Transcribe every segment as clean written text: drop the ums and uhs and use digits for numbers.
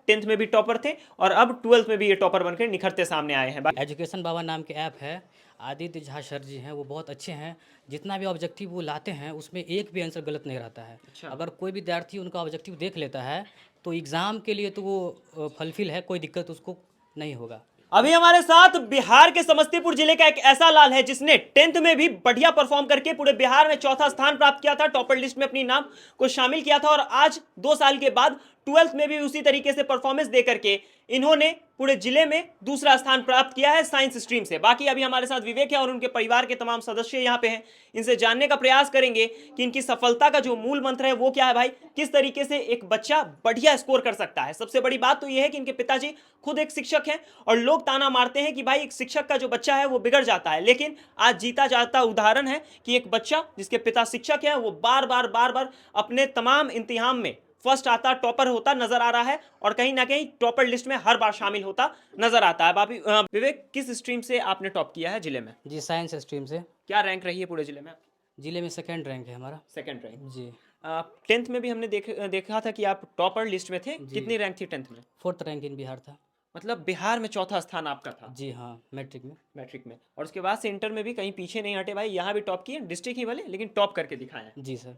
10th में भी topper थे और अब 12th में भी ये टॉपर बनकर निखरते सामने आए हैं। एजुकेशन बाबा नाम के ऐप है। आदित्य झा सर जी हैं, वो बहुत अच्छे हैं। जितना भी ऑब्जेक्टिव वो लाते हैं उसमें एक भी आंसर गलत नहीं रहता है। अच्छा। अगर कोई विद्यार्थी उनका ऑब्जेक्टिव देख लेता है तो एग्ज़ाम के लिए तो वो फुलफिल है, कोई दिक्कत उसको नहीं होगा। अभी हमारे साथ बिहार के समस्तीपुर जिले का एक ऐसा लाल है जिसने 10th में भी बढ़िया परफॉर्म करके पूरे बिहार में चौथा स्थान प्राप्त किया था, टॉपर लिस्ट में अपनी नाम को शामिल किया था और आज 2 साल के बाद 12th में भी उसी तरीके से परफॉर्मेंस दे करके इन्होंने पूरे जिले में दूसरा स्थान प्राप्त किया है साइंस स्ट्रीम से। बाकी अभी हमारे साथ विवेक है और उनके परिवार के तमाम सदस्य यहाँ पे हैं। इनसे जानने का प्रयास करेंगे कि इनकी सफलता का जो मूल मंत्र है वो क्या है भाई, किस तरीके से एक बच्चा बढ़िया स्कोर कर सकता है। सबसे बड़ी बात तो ये है कि इनके पिताजी खुद एक शिक्षक हैं और लोग ताना मारते हैं कि भाई एक शिक्षक का जो बच्चा है वो बिगड़ जाता है, लेकिन आज जीता जाता उदाहरण है कि एक बच्चा जिसके पिता शिक्षक हैं वो बार बार अपने तमाम इम्तिहान में फर्स्ट आता, टॉपर होता नजर आ रहा है और कहीं ना कहीं टॉपर लिस्ट में हर बार शामिल होता नजर आता है। बाबी विवेक, किस स्ट्रीम से आपने टॉप किया है जिले में? जी, साइंस स्ट्रीम से। क्या रैंक रही है पूरे जिले में? जिले में सेकंड रैंक है हमारा। Second rank. जी। 10th में भी हमने देखा था कि आप टॉपर लिस्ट में थे। जी। कितनी रैंक थी 10th में? फोर्थ रैंक इन बिहार था। मतलब बिहार में चौथा स्थान आपका था। जी हाँ, मैट्रिक में। मैट्रिक में। और उसके बाद से इंटर में भी कहीं पीछे नहीं हटे भाई, यहाँ भी टॉप किए, डिस्ट्रिक्ट ही भले लेकिन टॉप करके दिखाया है। जी सर।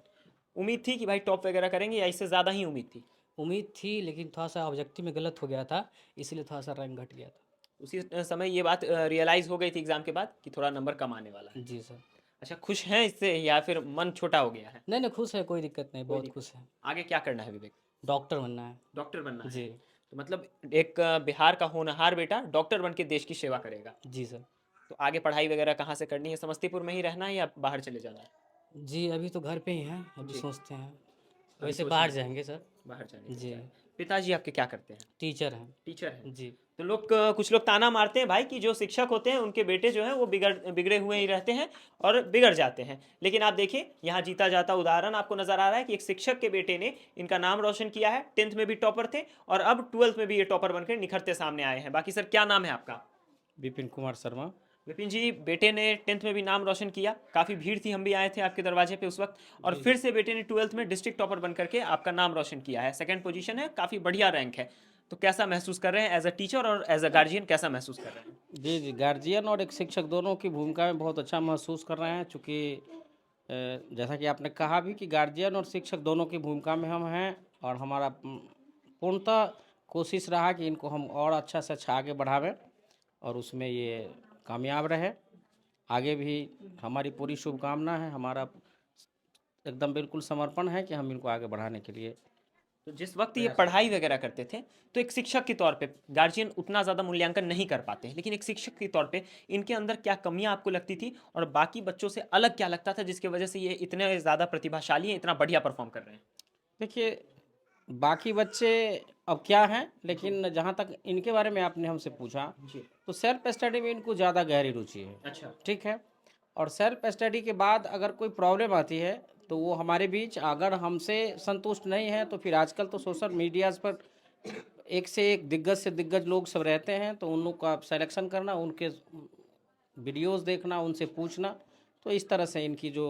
उम्मीद थी कि भाई टॉप वगैरह करेंगे या इससे ज़्यादा ही उम्मीद थी? उम्मीद थी, लेकिन थोड़ा सा ऑब्जेक्टिव में गलत हो गया था, इसलिए थोड़ा सा रैंक घट गया था। उसी समय ये बात रियलाइज़ हो गई थी एग्जाम के बाद कि थोड़ा नंबर कम आने वाला है। जी सर। अच्छा, खुश हैं इससे या फिर मन छोटा हो गया है? नहीं नहीं, खुश है, कोई दिक्कत नहीं, कोई बहुत दिक्कत खुश है। आगे क्या करना है विवेक? डॉक्टर बनना है। डॉक्टर बनना है। जी। तो मतलब एक बिहार का होनहार बेटा डॉक्टर बन के देश की सेवा करेगा। जी सर। तो आगे पढ़ाई वगैरह कहाँ से करनी है? समस्तीपुर में ही रहना है या बाहर चले जाना है? जी, अभी तो घर पे ही हैं, अभी जी। सोचते हैं। अभी वैसे सोच बाहर रहे जाएंगे सर। हैं बाहर जाने की जी। विचार है। पिताजी आपके क्या करते हैं? टीचर हैं। टीचर हैं। जी। तो लोग कुछ लोग ताना मारते हैं भाई कि जो शिक्षक होते हैं उनके बेटे जो हैं वो बिगड़े हुए ही रहते हैं और बिगड़ जाते हैं, लेकिन आप देखिए यहाँ जीता जाता उदाहरण आपको नजर आ रहा है कि एक शिक्षक के बेटे ने इनका नाम रोशन किया है। 10th में भी टॉपर थे और अब 12th में भी ये टॉपर बनकर निखरते सामने आए हैं। बाकी सर, क्या नाम है आपका? विपिन कुमार शर्मा। विपिन जी, बेटे ने 10th में भी नाम रोशन किया, काफ़ी भीड़ थी, हम भी आए थे आपके दरवाजे पे उस वक्त, और जी फिर से बेटे ने 12th में डिस्ट्रिक्ट टॉपर बन करके आपका नाम रोशन किया है। सेकंड पोजीशन है, काफ़ी बढ़िया रैंक है। तो कैसा महसूस कर रहे हैं एज अ टीचर और एज अ गार्जियन, कैसा महसूस कर रहे हैं? जी जी, गार्जियन और एक शिक्षक दोनों की भूमिका में बहुत अच्छा महसूस कर रहे हैं, चूँकि जैसा कि आपने कहा भी कि गार्जियन और शिक्षक दोनों की भूमिका में हम हैं, और हमारा पूर्णतः कोशिश रहा कि इनको हम और अच्छा से अच्छा आगे बढ़ावें और उसमें ये कामयाब रहे। आगे भी हमारी पूरी शुभकामना है, हमारा एकदम बिल्कुल समर्पण है कि हम इनको आगे बढ़ाने के लिए। तो जिस वक्त ये पढ़ाई वगैरह करते थे तो एक शिक्षक के तौर पे गार्जियन उतना ज़्यादा मूल्यांकन नहीं कर पाते, लेकिन एक शिक्षक के तौर पे इनके अंदर क्या कमियां आपको लगती थी और बाकी बच्चों से अलग क्या लगता था जिसकी वजह से ये इतने ज़्यादा प्रतिभाशाली हैं, इतना बढ़िया परफॉर्म कर रहे हैं? देखिए, बाकी बच्चे अब क्या हैं, लेकिन जहाँ तक इनके बारे में आपने हमसे पूछा, जी। तो सेल्फ स्टडी में इनको ज़्यादा गहरी रुचि है। अच्छा। ठीक है। और सेल्फ स्टडी के बाद अगर कोई प्रॉब्लम आती है तो वो हमारे बीच, अगर हमसे संतुष्ट नहीं है, तो फिर आजकल तो सोशल मीडियाज़ पर एक से एक दिग्गज से दिग्गज लोग सब रहते हैं, तो उन लोग का सिलेक्शन करना, उनके वीडियोस देखना, उनसे पूछना, तो इस तरह से इनकी जो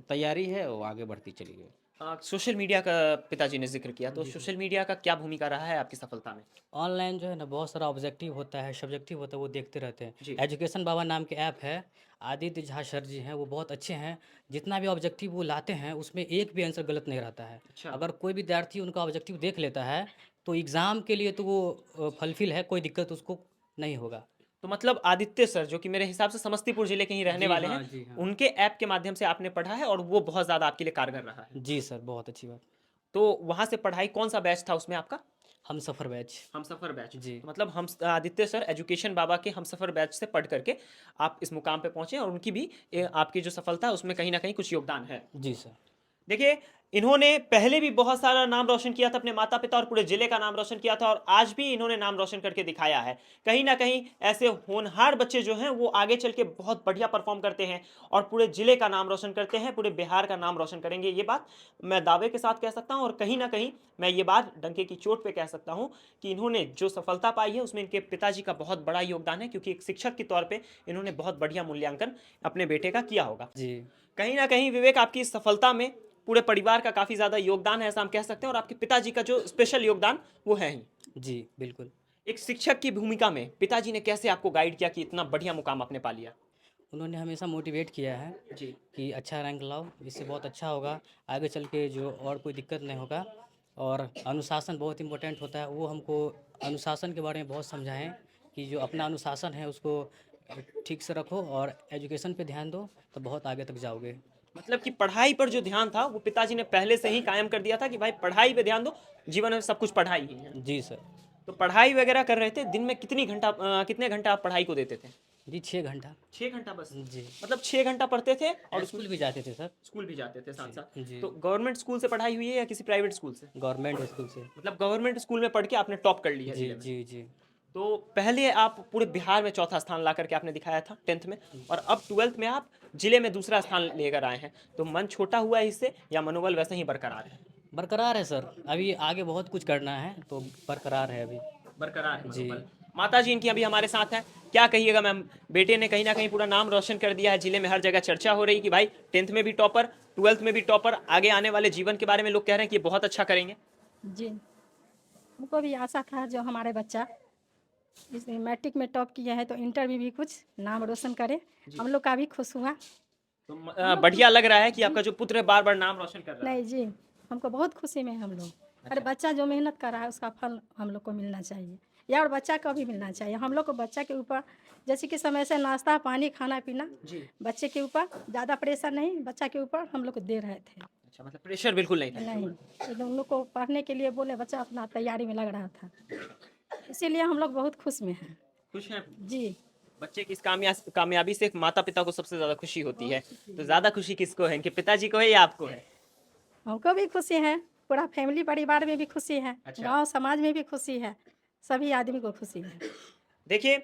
तैयारी है वो आगे बढ़ती चली गई। सोशल मीडिया का पिताजी ने जिक्र किया, तो सोशल मीडिया का क्या भूमिका रहा है आपकी सफलता में? ऑनलाइन जो है ना, बहुत सारा ऑब्जेक्टिव होता है, सब्जेक्टिव होता है, वो देखते रहते हैं। जी। एजुकेशन बाबा नाम के ऐप है। आदित्य झा सर जी हैं, वो बहुत अच्छे हैं। जितना भी ऑब्जेक्टिव वो लाते हैं उसमें एक भी आंसर गलत नहीं रहता है। अच्छा। अगर कोई विद्यार्थी उनका ऑब्जेक्टिव देख लेता है तो एग्ज़ाम के लिए तो वो फुलफिल है, कोई दिक्कत उसको नहीं होगा। तो मतलब आदित्य सर, जो कि मेरे हिसाब से समस्तीपुर जिले के ही रहने जी वाले हाँ, हैं, जी हाँ। उनके ऐप के माध्यम से आपने पढ़ा है और वो बहुत ज़्यादा आपके लिए कारगर रहा है। जी सर, बहुत अच्छी बात। तो वहाँ से पढ़ाई, कौन सा बैच था उसमें आपका? हम सफ़र बैच। हमसफ़र बैच। जी। तो मतलब हम आदित्य सर एजुकेशन बाबा के हमसफ़र बैच से पढ़ करके आप इस मुकाम पे पहुँचे और उनकी भी आपकी जो सफलता है उसमें कहीं ना कहीं कुछ योगदान है। जी सर। देखिए, इन्होंने पहले भी बहुत सारा नाम रोशन किया था, अपने माता पिता और पूरे जिले का नाम रोशन किया था और आज भी इन्होंने नाम रोशन करके दिखाया है। कहीं ना कहीं ऐसे होनहार बच्चे जो हैं वो आगे चल के बहुत बढ़िया परफॉर्म करते हैं और पूरे जिले का नाम रोशन करते हैं, पूरे बिहार का नाम रोशन करेंगे, ये बात मैं दावे के साथ कह सकता हूँ। और कहीं ना कहीं मैं ये बात डंके की चोट पे कह सकता हूँ कि इन्होंने जो सफलता पाई है उसमें इनके पिताजी का बहुत बड़ा योगदान है, क्योंकि एक शिक्षक के तौर पर इन्होंने बहुत बढ़िया मूल्यांकन अपने बेटे का किया होगा। जी। कहीं ना कहीं विवेक, आपकी इस सफलता में पूरे परिवार का काफ़ी ज़्यादा योगदान है, ऐसा हम कह सकते हैं, और आपके पिताजी का जो स्पेशल योगदान वो है ही। जी, बिल्कुल। एक शिक्षक की भूमिका में पिताजी ने कैसे आपको गाइड किया कि इतना बढ़िया मुकाम आपने पा लिया? उन्होंने हमेशा मोटिवेट किया है जी। कि अच्छा रैंक लाओ, इससे बहुत अच्छा होगा, आगे चल के जो और कोई दिक्कत नहीं होगा। और अनुशासन बहुत इम्पोर्टेंट होता है, वो हमको अनुशासन के बारे में बहुत समझाएँ कि जो अपना अनुशासन है उसको ठीक से रखो और एजुकेशन पे ध्यान दो, तो बहुत आगे तक जाओगे। मतलब कि पढ़ाई पर जो ध्यान था वो पिताजी ने पहले से ही कायम कर दिया था कि भाई पढ़ाई पे ध्यान दो, जीवन में सब कुछ पढ़ाई ही है। जी सर। तो पढ़ाई वगैरह कर रहे थे, दिन में कितने घंटा आप पढ़ाई को देते थे? जी, 6 घंटा। 6 घंटा बस? जी। मतलब 6 घंटा पढ़ते थे और उसमें स्कूल भी जाते थे सर। स्कूल भी जाते थे साथ साथ। जी। तो गवर्नमेंट स्कूल से पढ़ाई हुई है या किसी प्राइवेट स्कूल से? गवर्नमेंट स्कूल से। मतलब गवर्नमेंट स्कूल में पढ़ के आपने टॉप कर लिया जी, जिले में। जी, जी। तो पहले आप पूरे बिहार में चौथा स्थान ला करके आपने दिखाया था 10th में, और अब 12th में आप जिले में दूसरा स्थान लेकर आए हैं। तो मन छोटा हुआ है इससे या मनोबल वैसे ही बरकरार है? बरकरार है सर, अभी आगे बहुत कुछ करना है तो बरकरार है अभी। बरकरार है जी। मनोबल। माता जी इनकी अभी हमारे साथ हैं, क्या कहिएगा मैम? बेटे ने कहीं ना कहीं पूरा नाम रोशन कर दिया है, जिले में हर जगह चर्चा हो रही कि भाई 10th में भी टॉपर, 12th में भी टॉपर, आगे आने वाले जीवन के बारे में लोग कह रहे हैं कि ये बहुत अच्छा करेंगे। जी, हमको भी आशा था जो हमारे बच्चा इस मैट्रिक में टॉप किया है तो इंटर में भी कुछ नाम रोशन करे। हम लोग का भी खुश हुआ। तो बढ़िया लग रहा है कि आपका जो पुत्र है बार बार नाम रोशन कर रहा है। नहीं जी, हमको बहुत खुशी में हैं हम लोग। अरे बच्चा जो मेहनत कर रहा है उसका फल हम लोग को मिलना चाहिए, या और बच्चा को भी मिलना चाहिए। हम लोग को बच्चा के ऊपर जैसे कि समय से नाश्ता पानी खाना पीना जी। बच्चे के ऊपर ज़्यादा प्रेशर नहीं, बच्चा के ऊपर हम लोग को दे रहे थे। अच्छा, मतलब प्रेशर बिल्कुल नहीं था। नहीं, तो उन लोग को पढ़ने के लिए बोले, बच्चा अपना तैयारी में लग रहा था, इसीलिए हम लोग बहुत खुश में हैं। खुश हैं? जी। बच्चे की इस कामयाबी से माता पिता को सबसे ज्यादा खुशी होती है। तो ज्यादा खुशी किसको है, इनके पिताजी को है या आपको है? हमको भी खुशी है, पूरा फैमिली परिवार में भी खुशी है, अच्छा। गांव समाज में भी खुशी है, सभी आदमी को खुशी है। देखिए,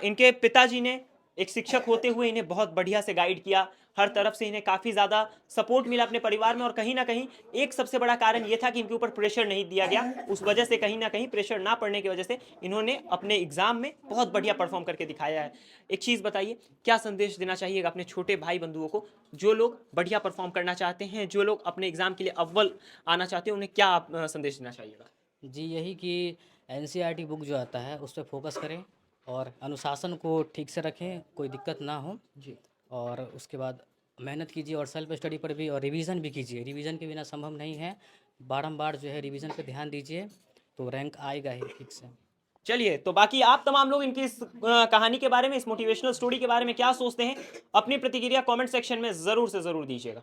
इनके पिताजी ने एक शिक्षक होते हुए इन्हें बहुत बढ़िया से गाइड किया, हर तरफ से इन्हें काफ़ी ज़्यादा सपोर्ट मिला अपने परिवार में, और कहीं ना कहीं एक सबसे बड़ा कारण ये था कि इनके ऊपर प्रेशर नहीं दिया गया। उस वजह से कहीं ना कहीं प्रेशर ना पड़ने की वजह से इन्होंने अपने एग्जाम में बहुत बढ़िया परफॉर्म करके दिखाया है। एक चीज़ बताइए, क्या संदेश देना चाहिएगा अपने छोटे भाई बंधुओं को जो लोग बढ़िया परफॉर्म करना चाहते हैं, जो लोग अपने एग्जाम के लिए अव्वल आना चाहते हैं, उन्हें क्या आप संदेश देना चाहिएगा? जी, यही कि एनसीईआरटी बुक जो आता है उस पे फोकस करें और अनुशासन को ठीक से रखें, कोई दिक्कत ना हो। जी। और उसके बाद मेहनत कीजिए और सेल्फ स्टडी पर भी और रिवीजन भी कीजिए, रिवीजन के बिना संभव नहीं है। बारंबार जो है रिवीजन पे ध्यान दीजिए तो रैंक आएगा ही ठीक से। चलिए, तो बाकी आप तमाम लोग इनकी इस कहानी के बारे में, इस मोटिवेशनल स्टोरी के बारे में क्या सोचते हैं, अपनी प्रतिक्रिया कमेंट सेक्शन में ज़रूर से ज़रूर दीजिएगा।